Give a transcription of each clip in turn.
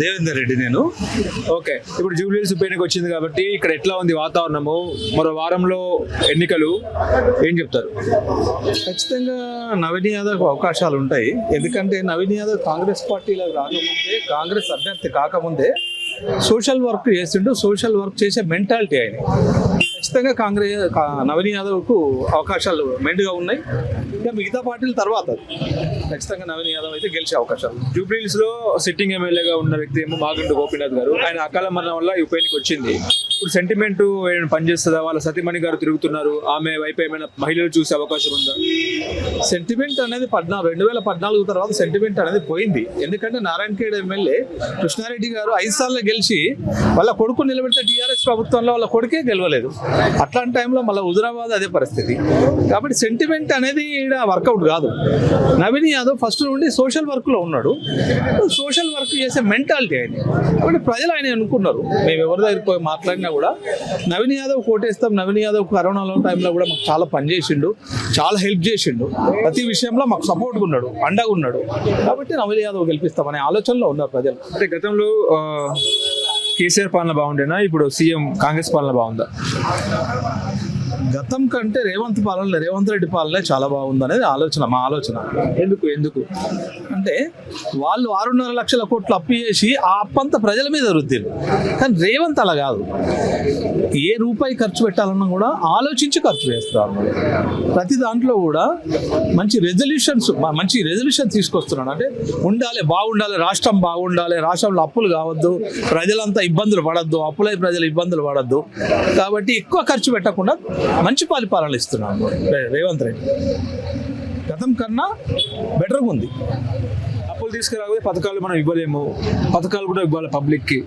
దేవేందర్ రెడ్డి నేను. ఓకే, ఇప్పుడు జూబ్లీహిల్స్ ఉప ఎన్నిక వచ్చింది కాబట్టి ఇక్కడ ఎట్లా ఉంది వాతావరణము? మరో వారంలో ఎన్నికలు, ఏం చెప్తారు? ఖచ్చితంగా నవీన్ యాదవ్ అవకాశాలు ఉంటాయి. ఎందుకంటే నవీన్ యాదవ్ కాంగ్రెస్ పార్టీలో రాకముందే, కాంగ్రెస్ అభ్యర్థి కాకముందే సోషల్ వర్క్ చేసిండు. సోషల్ వర్క్ చేసే మెంటాలిటీ ఆయన. ఖచ్చితంగా నవీన్ యాదవ్కు అవకాశాలు మెండుగా ఉన్నాయి. ఇంకా మిగతా పార్టీల తర్వాత ఖచ్చితంగా నవీన్ యాదవ్ అయితే గెలిచే అవకాశాలు. జూబ్లీహిల్స్ లో సిట్టింగ్ ఎమ్మెల్యేగా ఉన్న వ్యక్తి ఏమో మాగంటి గోపీనాథ్ గారు, ఆయన అకాల మరణం వల్ల ఈ ఉప ఎన్నిక వచ్చింది. ఇప్పుడు సెంటిమెంట్ ఏమైనా పనిచేస్తుందా? వాళ్ళ సతీమణి గారు తిరుగుతున్నారు, ఆమె వైపు ఏమైనా మహిళలు చూసే అవకాశం ఉందా? సెంటిమెంట్ అనేది 2014 తర్వాత సెంటిమెంట్ అనేది పోయింది. ఎందుకంటే నారాయణఖేడ్ ఎమ్మెల్యే కృష్ణారెడ్డి గారు 5 సార్లు గెలిచి వాళ్ళ కొడుకు నిలబెడితే టీఆర్ఎస్ ప్రభుత్వంలో వాళ్ళ కొడుకే గెలవలేదు. అట్లాంటి టైంలో మళ్ళీ హుజురాబాద్ అదే పరిస్థితి. కాబట్టి సెంటిమెంట్ అనేది వర్కౌట్ కాదు. నవీన్ యాదవ్ ఫస్ట్ నుండి సోషల్ వర్క్లో ఉన్నాడు. సోషల్ వర్క్ చేసే మెంటాలిటీ ఆయన. కాబట్టి ప్రజలు ఆయన అనుకున్నారు. మేము ఎవరి దగ్గర పోయి మాట్లాడినా కూడా నవీన్ యాదవ్ కోటేస్తాం. నవీన్ యాదవ్ కరోనాలో టైంలో కూడా మాకు చాలా పనిచేసిండు, చాలా హెల్ప్ చేసిండు. ప్రతి విషయంలో మాకు సపోర్ట్గా ఉన్నాడు, అండగా ఉన్నాడు. కాబట్టి నవీన్ యాదవ్ గెలిపిస్తామనే ఆలోచనలో ఉన్నారు ప్రజలు. అంటే గతంలో కేసీఆర్ పాలన బాగుండేనా, ఇప్పుడు సీఎం కాంగ్రెస్ పాలన బాగుందా? గతం కంటే రేవంత్ రెడ్డి పాలనే చాలా బాగుంది అనేది మా ఆలోచన. ఎందుకు అంటే వాళ్ళు 6.5 లక్షల కోట్లు అప్పు చేసి ఆ అప్పంతా ప్రజల మీద రుద్దిరు. కానీ రేవంత్ అలా కాదు. ఏ రూపాయి ఖర్చు పెట్టాలన్నా కూడా ఆలోచించి ఖర్చు చేస్తారు. ప్రతి దాంట్లో కూడా మంచి రెజల్యూషన్ తీసుకొస్తున్నాడు. అంటే బాగుండాలి, రాష్ట్రం బాగుండాలి, రాష్ట్రంలో అప్పులు కావద్దు, ప్రజలంతా ఇబ్బందులు పడద్దు, అప్పులై ప్రజలు ఇబ్బందులు పడద్దు. కాబట్టి ఎక్కువ ఖర్చు పెట్టకుండా మంచి పరిపాలన ఇస్తున్నాడు రేవంత్ రెడ్డి. గతం కన్నా బెటర్గా ఉంది. అప్పులు తీసుకురాకపోతే పథకాలు మనం ఇవ్వలేము, పథకాలు కూడా ఇవ్వాలి పబ్లిక్కి.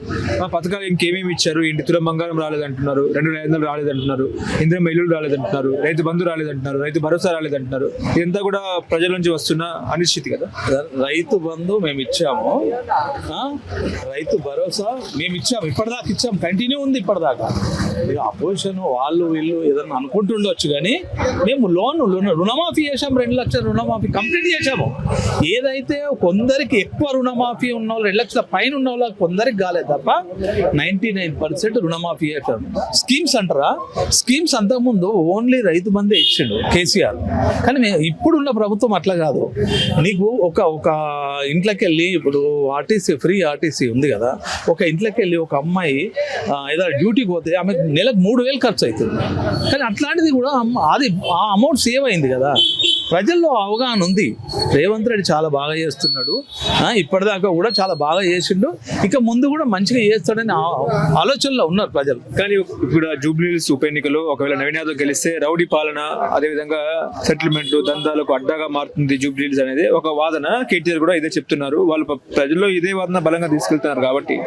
పథకాలు ఇంకేమేమి ఇచ్చారు? ఇంటి తులం బంగారం రాలేదంటున్నారు, 2,500 రాలేదంటున్నారు, ఇందిరమ్మ ఇల్లులు రాలేదంటున్నారు, రైతు బంధు రాలేదంటున్నారు, రైతు భరోసా రాలేదంటున్నారు. ఇదంతా కూడా ప్రజల నుంచి వస్తున్న అనిశ్చితి కదా. రైతు బంధు మేము ఇచ్చాము, రైతు భరోసా మేము ఇచ్చాము, ఇప్పటిదాకా ఇచ్చాము, కంటిన్యూ ఉంది ఇప్పటిదాకా. ఇక అపోజిషన్ వాళ్ళు వీళ్ళు ఏదన్నా అనుకుంటుండొచ్చు, కానీ మేము రుణమాఫీ చేసాము. 2 లక్షల రుణమాఫీ కంప్లీట్ చేసాము. ఏదైతే కొందరికి ఎక్కువ రుణమాఫీ ఉన్న వాళ్ళు 2 లక్షల పైన ఉన్న వాళ్ళకి కొందరికి కాలేదు తప్ప 99% రుణమాఫీ చేశారు. స్కీమ్స్ అంటారా? స్కీమ్స్ అంతకుముందు ఓన్లీ రైతు బంధే ఇచ్చిండు కేసీఆర్. కానీ ఇప్పుడున్న ప్రభుత్వం అట్లా కాదు. నీకు ఒక ఇంట్లోకి వెళ్ళి, ఇప్పుడు ఫ్రీ ఆర్టీసీ ఉంది కదా, ఒక ఇంట్లోకి వెళ్ళి ఒక అమ్మాయి ఏదో డ్యూటీకి పోతే ఆమె నెలకు 3,000 ఖర్చు అవుతుంది. కానీ అట్లాంటిది కూడా ఆ అమౌంట్ సేవ్ అయింది కదా. ప్రజల్లో అవగాహన ఉంది. రేవంత్ రెడ్డి చాలా బాగా చేస్తున్నాడు. ఇప్పటిదాకా కూడా చాలా బాగా చేసిండు. ఇక ముందు కూడా మంచిగా చేస్తాడని ఆలోచనలో ఉన్నారు ప్రజలు. కానీ ఇప్పుడు జూబ్లీహిల్స్ ఉప ఎన్నికలో ఒకవేళ నవీన్ యాదవ్ గెలిస్తే రౌడీ పాలన, అదేవిధంగా సెటిల్మెంట్ దందాలకు అడ్డాగా మారుతుంది జూబ్లీహిల్స్ అనేది ఒక వాదన. కేటీఆర్ కూడా ఇదే చెప్తున్నారు. వాళ్ళు ప్రజల్లో ఇదే వాదన బలంగా తీసుకెళ్తున్నారు. కాబట్టి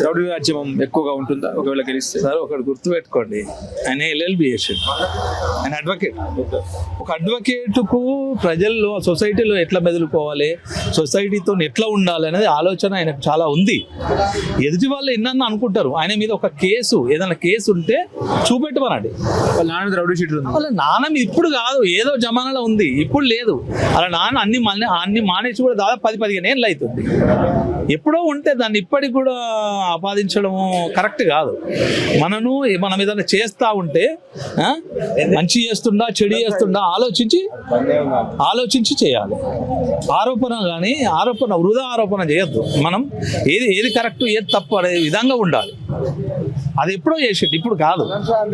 రౌడీ రాజ్యం ఎక్కువగా ఉంటుందా ఒకవేళ గెలిస్తే? సార్ ఒకటి గుర్తుపెట్టుకోండి, ఆయన LLB చేసిండు, ఆయన అడ్వకేట్. ఒక అడ్వకేట్కు ప్రజల్లో, సొసైటీలో ఎట్లా మెదులుకోవాలి, సొసైటీతో ఎట్లా ఉండాలి అనేది ఆలోచన ఆయనకు చాలా ఉంది. ఎదుటి వాళ్ళు ఎన్నన్నా అనుకుంటారు. ఆయన మీద ఒక ఏదైనా కేసు ఉంటే చూపెట్టమనండి. వాళ్ళ నాన్న మీద రౌడీ షీట్ ఉంది. వాళ్ళ నాన్న మీద ఇప్పుడు కాదు, ఏదో జమానాలో ఉంది, ఇప్పుడు లేదు. అలా నాన్న అన్ని మానేసి కూడా దాదాపు 10-15 ఏళ్ళు అవుతుంది. ఎప్పుడో ఉంటే దాన్ని ఇప్పటికి కూడా ఆపాదించడం కరెక్ట్ కాదు. మనం ఏదైనా చేస్తూ ఉంటే మంచి చేస్తుండా చెడు చేస్తుండా ఆలోచించి చేయాలి. వృధా ఆరోపణ చేయొద్దు. మనం ఏది కరెక్ట్ ఏది తప్పు అనే విధంగా ఉండాలి. అది ఎప్పుడో చేసేది, ఇప్పుడు కాదు.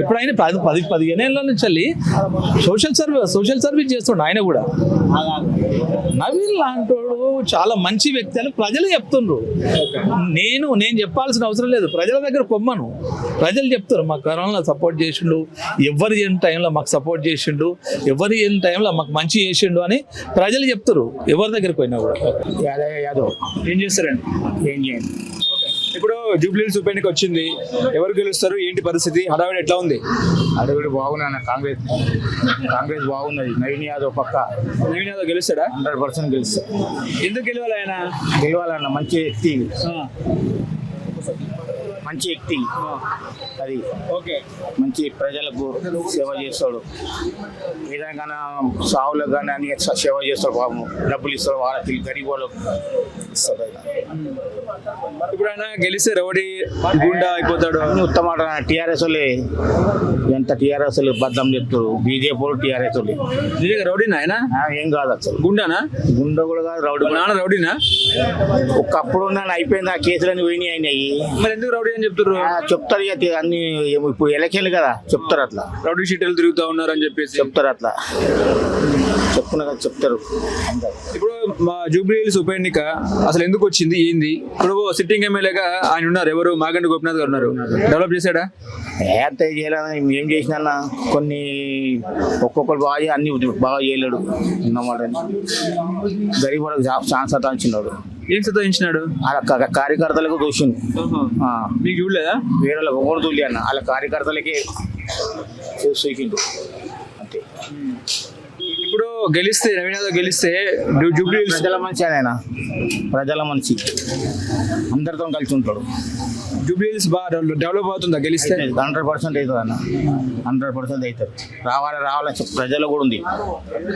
ఇప్పుడు ఆయన 10-15 ఏళ్ళ నుంచి వెళ్ళి సోషల్ సర్వీస్ చేస్తుండే ఆయన కూడా. నవీన్ లాంటోడు చాలా మంచి వ్యక్తి అని ప్రజలు చెప్తుండ్రు. నేను చెప్పాల్సిన అవసరం లేదు. ప్రజల దగ్గర కొమ్మను ప్రజలు చెప్తారు. మాకు కరోనాలో సపోర్ట్ చేసిండు, ఎవరు చేయని టైంలో మాకు సపోర్ట్ చేసిండు, ఎవరు చేయని టైంలో మాకు మంచి చేసిండు అని ప్రజలు చెప్తారు. ఎవరి దగ్గరికి పోయినా కూడా. యాదవ్ ఏం చేస్తారండి? ఏం చేయండి. ఇప్పుడు జూబ్లీహిల్స్ ఉప ఎన్నిక వచ్చింది, ఎవరు గెలుస్తారు, ఏంటి పరిస్థితి, హడావిడి ఎట్లా ఉంది? అడవిడి బాగున్నా, కాంగ్రెస్ బాగున్నది. నవీన్ యాదవ్ పక్క. నవీన్ యాదవ్ గెలుస్తాడా? 100% గెలుస్తాడు. ఎందుకు గెలవాలి? ఆయన గెలవాలన్న మంచి వ్యక్తి, మంచి వ్యక్తి అది. ఓకే. మంచి ప్రజలకు సేవ చేస్తాడు, ఏదైనా సావులకు కానీ అన్ని సేవ చేస్తాడు. పాపం డబ్బులు ఇస్తాడు, వాళ్ళకి గరీబ్ వాళ్ళకు ఇస్తాడు. ఇప్పుడు ఆయన గెలిస్తే రౌడీ గుండా అయిపోతాడు. అన్ని ఉత్తమ టీఆర్ఎస్ వాళ్ళే, ఎంత టీఆర్ఎస్ వాళ్ళు బద్దం చెప్తారు, బీజేపీ వాళ్ళు టీఆర్ఎస్ వాళ్ళు. నిజంగా రౌడీనా ఆయన? ఏం కాదు అసలు, గుండానా? గుండె కూడా కాదు, రౌడీ కూడా. నాన్న రౌడీనా? ఒకప్పుడు నన్ను అయిపోయింది, ఆ కేసులన్నీ పోయినాయి అయినాయి. మరి ఎందుకు రౌడీ అని చెప్తారు? చెప్తారు ఇక అన్ని, ఇప్పుడు ఎలక్షన్లు కదా చెప్తారు అట్లా, రౌడీ షీట్లు తిరుగుతా ఉన్నారు అని చెప్పేసి చెప్తారు అట్లా, చెప్తున్నా కదా చెప్తారు. ఇప్పుడు మా జూబ్లీ హిల్స్ ఉప ఎన్నిక అసలు ఎందుకు వచ్చింది, ఏంది? ఇప్పుడు సిట్టింగ్ ఎమ్మెల్యేగా ఆయన ఉన్నారు, ఎవరు? మాగంటి గోపినాథ్ గారు ఉన్నారు. డెవలప్ చేశాడా? అంత చేయాలని ఏం చేసినా కొన్ని ఒక్కొక్కరు బాగా అన్ని బాగా చేయలేడు అన్నమాట. గరీబ్ వాళ్ళకి ఛాన్స్ అతాంచినాడు. ఏం సతాయించినాడు? వాళ్ళ కార్యకర్తలకు దూషిండు. మీకు చూడలేదా? వేరే వాళ్ళకి ఒకటి తూలి అన్న, వాళ్ళ కార్యకర్తలకే సూకిండు అంతే. ఇప్పుడు గెలిస్తే, నవీన్ యాదవ్ గెలిస్తే జూబ్లీ హిల్స్ ప్రజల మనిషి ఆయన, ప్రజల మనిషి, అందరితో కలిసి ఉంటాడు. జూబ్లీ హిల్స్ బాగా డెవలప్ అవుతుందా గెలిస్తే? 100% అవుతుంది అన్న, 100% అవుతుంది. రావాలని ప్రజలు కూడా ఉంది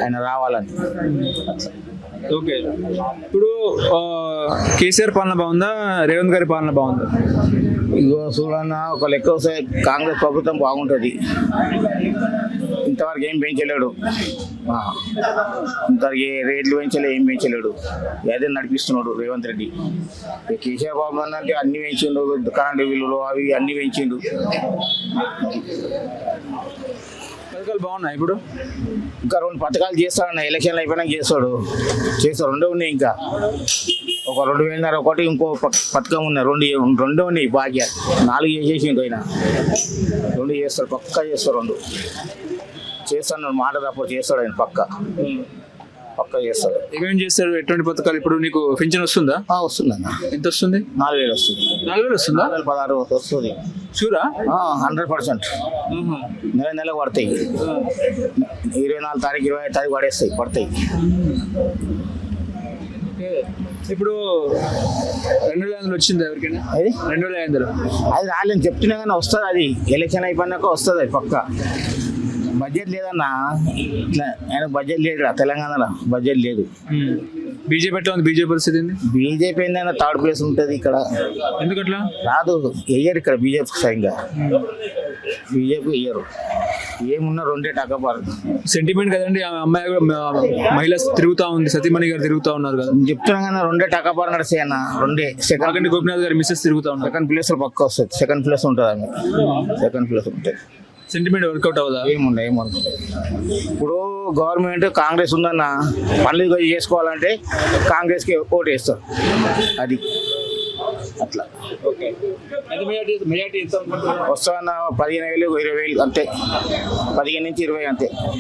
ఆయన రావాలని. ఓకే. ఇప్పుడు కేసీఆర్ పాలన బాగుందా, రేవంత్ గారి పాలన బాగుందా? ఇగో చూడన్న, ఒక లెక్క వస్తే కాంగ్రెస్ ప్రభుత్వం బాగుంటుంది. ఇంతవరకు ఏం పెంచలేడు, ఇంతవరకు రేట్లు పెంచలేడు, ఏం పెంచలేడు. అదే నడిపిస్తున్నాడు రేవంత్ రెడ్డి. కేసీఆర్ బాబు అంటే అన్ని పెంచిండు, కరెంటు బిల్లులు అవి అన్ని పెంచిండు. పథకాలు బాగున్నాయి. ఇప్పుడు ఇంకా 2 పథకాలు చేస్తాడన్న, ఎలక్షన్లు అయిపోయినాక చేస్తాడు. 2 ఉన్నాయి, ఇంకా ఒక 2,500 ఒకటి ఇంకో పథకం ఉన్నాయి, 2 ఉన్నాయి బాగా. 4 చేసేసి ఇంకైనా 2 చేస్తాడు, పక్కా చేస్తాడు. 2 చేస్తాడు, మాట తప్ప చేస్తాడు ఆయన, పక్కా చేస్తాడు. ఏమేమి చేస్తాడు? ఎటువంటి పథకాలు? ఇప్పుడు నీకు పింఛన్ వస్తుందా? వస్తుందన్న. ఎంత వస్తుంది? 4,000 వస్తుంది. 4,000 వస్తుందా? 4,16 వస్తుంది. షూరా? 100%. నెలకు పడతాయి. 24 తారీఖు 25 తారీఖు పడతాయి. ఇప్పుడు 2,500 వచ్చింది ఎవరికైనా? అది 2,500 అది రాలేని చెప్తున్నా కానీ వస్తుంది. అది ఎలక్షన్ అయిపోయినాక వస్తుంది, అది పక్క. బడ్జెట్ లేదన్నా, ఇట్లా ఆయన బడ్జెట్ లేదు, తెలంగాణలో బడ్జెట్ లేదు. బీజేపీ ఎట్లా ఉంది? బీజేపీ పరిస్థితి ఏంది? బీజేపీ ఏందన్నా 3rd ప్లేస్ ఉంటుంది ఇక్కడ. ఎందుకట్లా? రాదు, వెయ్యరు ఇక్కడ బీజేపీ సరిగ్గా. బీజేపీ వెయ్యరు, ఏమున్నా 2 టక్కపారు. సెంటిమెంట్ కదండి, అమ్మాయి మహిళ తిరుగుతా ఉంది, సతీమణి గారు తిరుగుతా ఉన్నారు కదా. చెప్తున్నా కానీ 2 టక్కపారు నడిస్తాయి అన్న. 2 సెకండ్ గోపినాథ్ గారు మిస్సెస్ తిరుగుతా ఉన్నారు. సెకండ్ ప్లేస్ పక్క వస్తుంది, సెకండ్ ప్లేస్ ఉంటుంది ఆమె, సెకండ్ ప్లేస్ ఉంటుంది. సెంటిమెంట్ వర్కౌట్ అవుదా? ఏముండే. ఇప్పుడు గవర్నమెంట్ కాంగ్రెస్ ఉందన్న, పనులు చేసుకోవాలంటే కాంగ్రెస్కి ఓటు వేస్తారు. అది అట్లా. ఓకే. మెజార్టీ వస్తామన్న 15,000 20,000 అంతే, 15 నుంచి 20 అంతే.